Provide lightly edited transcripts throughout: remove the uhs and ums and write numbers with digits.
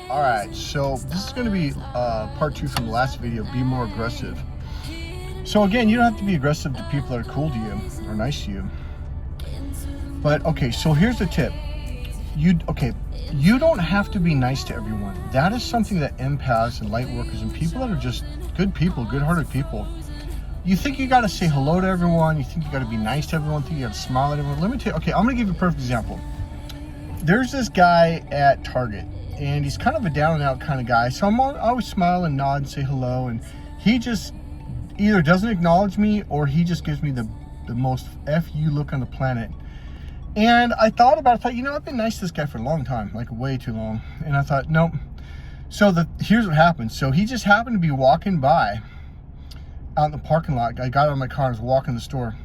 Alright, so this is going to be part 2 from the last video, be more aggressive. So again, you don't have to be aggressive to people that are cool to you or nice to you. But okay, so here's the tip. You don't have to be nice to everyone. That is something that empaths and light workers and people that are just good people, good-hearted people, you think you got to say hello to everyone, you think you got to be nice to everyone, you think you got to smile at everyone. Let me tell you, okay, I'm going to give you a perfect example. There's this guy at Target, and he's kind of a down and out kind of guy, so I always smile and nod and say hello, and he just either doesn't acknowledge me or he just gives me the most F you look on the planet. And I thought about it, I've been nice to this guy for a long time, like way too long, and I thought, nope. So here's what happened. So he just happened to be walking by out in the parking lot. I got out of my car and was walking to the store,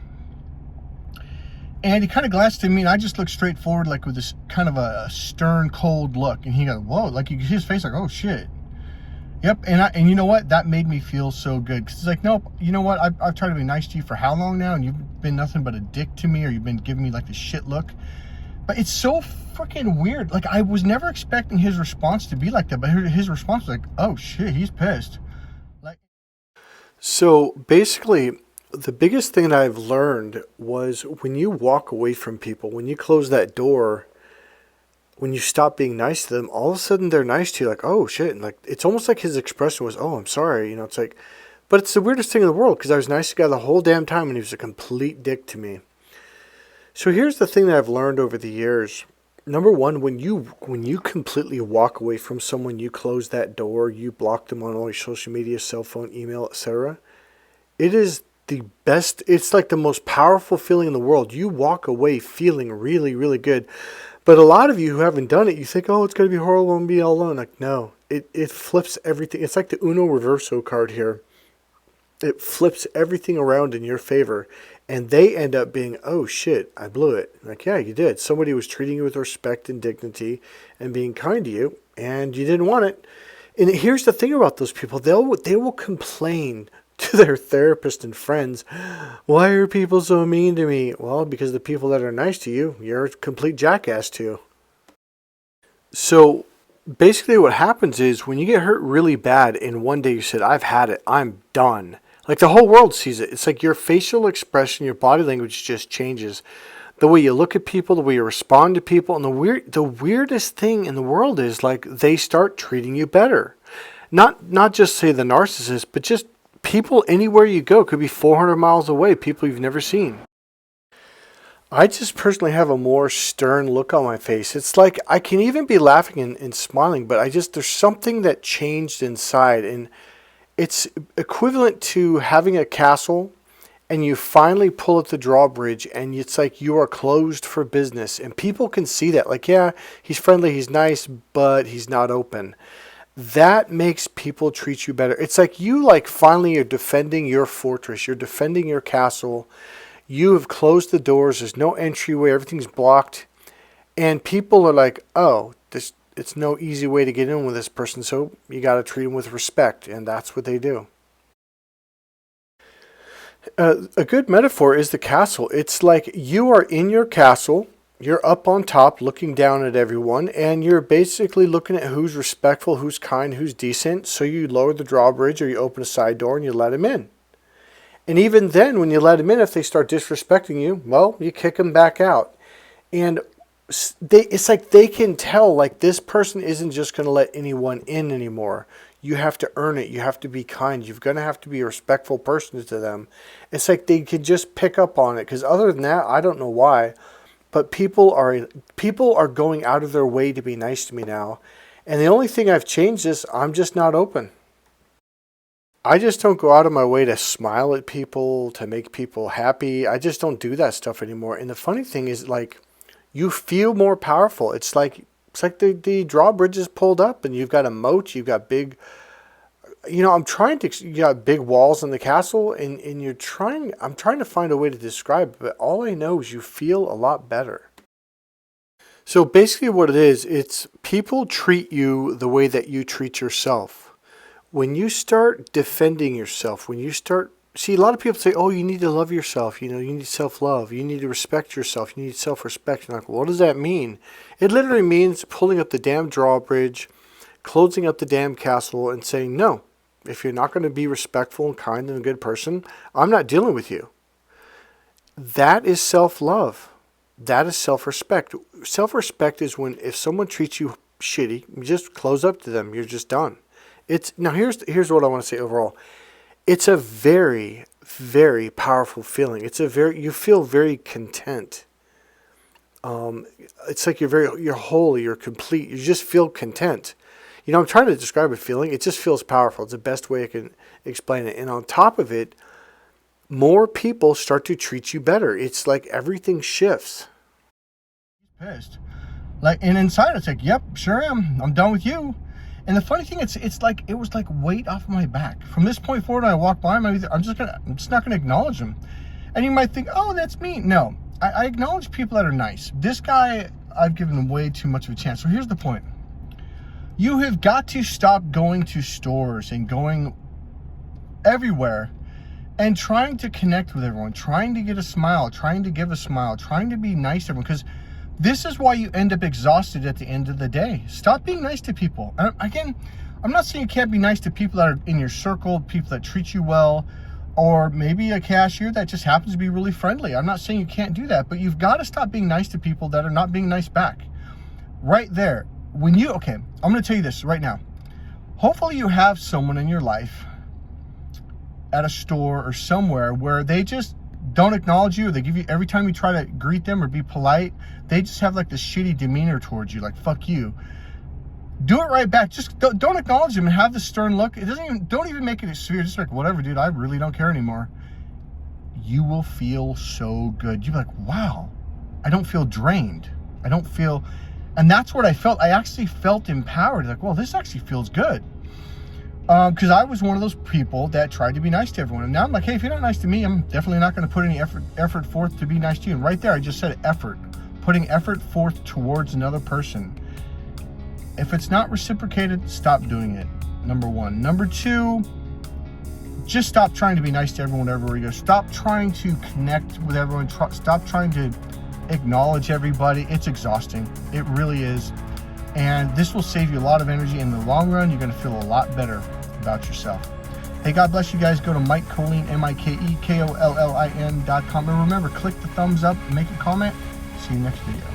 and he kind of glanced at me, and I just looked straight forward, like with this kind of a stern, cold look. And he goes, "Whoa!" Like you could see his face, like, "Oh shit." Yep. And you know what? That made me feel so good, because it's like, nope. You know what? I've tried to be nice to you for how long now, and you've been nothing but a dick to me, or you've been giving me like the shit look. But it's so freaking weird. Like I was never expecting his response to be like that, but his response was like, "Oh shit, he's pissed." Like. So basically, the biggest thing that I've learned was when you walk away from people, when you close that door, when you stop being nice to them, all of a sudden they're nice to you, like, oh shit. And like, it's almost like his expression was, oh, I'm sorry. It's like, but it's the weirdest thing in the world, because I was nice to the guy the whole damn time and he was a complete dick to me. So here's the thing that I've learned over the years. Number one, when you completely walk away from someone, you close that door, you block them on all your social media, cell phone, email, etc. It is the best. It's like the most powerful feeling in the world. You walk away feeling really, really good. But a lot of you who haven't done it, you think, oh, it's going to be horrible and be all alone. Like, no, it flips everything. It's like the Rerverso Card here. It flips everything around in your favor. And they end up being, oh shit, I blew it. Like, yeah, you did. Somebody was treating you with respect and dignity and being kind to you, and you didn't want it. And here's the thing about those people. They will complain to their therapist and friends, why are people so mean to me? Well, because the people that are nice to you, you're a complete jackass to. So basically what happens is when you get hurt really bad and one day you said, I've had it, I'm done. Like the whole world sees it. It's like your facial expression, your body language just changes. The way you look at people, the way you respond to people. And the weirdest thing in the world is like they start treating you better. Not just say the narcissist, but just people anywhere you go. Could be 400 miles away, people you've never seen. I just personally have a more stern look on my face. It's like I can even be laughing and smiling, but there's something that changed inside. And it's equivalent to having a castle and you finally pull at the drawbridge and it's like you are closed for business. And people can see that. Like, yeah, he's friendly, he's nice, but he's not open. That makes people treat you better. It's like you finally are defending your fortress. You're defending your castle. You have closed the doors. There's no entryway. Everything's blocked. And people are like, oh, it's no easy way to get in with this person. So you got to treat them with respect. And that's what they do. A good metaphor is the castle. It's like you are in your castle. You're up on top looking down at everyone, and you're basically looking at who's respectful, who's kind, who's decent. So you lower the drawbridge or you open a side door and you let them in. And even then, when you let them in, if they start disrespecting you, well, you kick them back out. And it's like they can tell, like, this person isn't just going to let anyone in anymore. You have to earn it. You have to be kind. You're going to have to be a respectful person to them. It's like they can just pick up on it. Because other than that, I don't know why. But people are going out of their way to be nice to me now. And the only thing I've changed is I'm just not open. I just don't go out of my way to smile at people, to make people happy. I just don't do that stuff anymore. And the funny thing is, like, you feel more powerful. It's like the drawbridge is pulled up and you've got a moat, you've got big, you got big walls in the castle and I'm trying to find a way to describe it, but all I know is you feel a lot better. So basically what it is, it's people treat you the way that you treat yourself. When you start defending yourself, when you start See, a lot of people say, oh, you need to love yourself. You need self-love. You need to respect yourself. You need self-respect. And like, what does that mean? It literally means pulling up the damn drawbridge, closing up the damn castle, and saying, no, if you're not going to be respectful and kind and a good person, I'm not dealing with you. That is self-love. That is self-respect. Self-respect is when if someone treats you shitty, you just close up to them. You're just done. Now here's what I want to say overall. It's a very, very powerful feeling. You feel very content. It's like you're whole, you're complete. You just feel content. I'm trying to describe a feeling. It just feels powerful. It's the best way I can explain it. And on top of it, more people start to treat you better. It's like everything shifts. Pissed. And inside it's like, yep, sure am. I'm done with you. And the funny thing, it's like it was like weight off my back. From this point forward, when I walk by him, I'm just not gonna acknowledge him. And you might think, oh, that's me. No, I acknowledge people that are nice. This guy, I've given him way too much of a chance. So here's the point. You have got to stop going to stores and going everywhere and trying to connect with everyone, trying to get a smile, trying to give a smile, trying to be nice to everyone, because this is why you end up exhausted at the end of the day. Stop being nice to people. And again, I'm not saying you can't be nice to people that are in your circle, people that treat you well, or maybe a cashier that just happens to be really friendly. I'm not saying you can't do that, but you've got to stop being nice to people that are not being nice back. Right there. Okay, I'm going to tell you this right now. Hopefully you have someone in your life at a store or somewhere where they just don't acknowledge you. They give you, every time you try to greet them or be polite, they just have like this shitty demeanor towards you, like fuck you. Do it right back. Just don't acknowledge them and have this stern look. Don't even make it severe. Just like, whatever, dude, I really don't care anymore. You will feel so good. You'll be like, wow, I don't feel drained. And that's what I felt. I actually felt empowered. Like, well, this actually feels good. Because I was one of those people that tried to be nice to everyone. And now I'm like, hey, if you're not nice to me, I'm definitely not going to put any effort forth to be nice to you. And right there, I just said effort. Putting effort forth towards another person. If it's not reciprocated, stop doing it. Number one. Number two, just stop trying to be nice to everyone everywhere you go. Stop trying to connect with everyone. Stop trying to acknowledge everybody. It's exhausting. It really is. And this will save you a lot of energy. In the long run, you're going to feel a lot better about yourself. Hey, God bless you guys. Go to Mike Colleen, MikeKollin.com. And remember, click the thumbs up and make a comment. See you next video.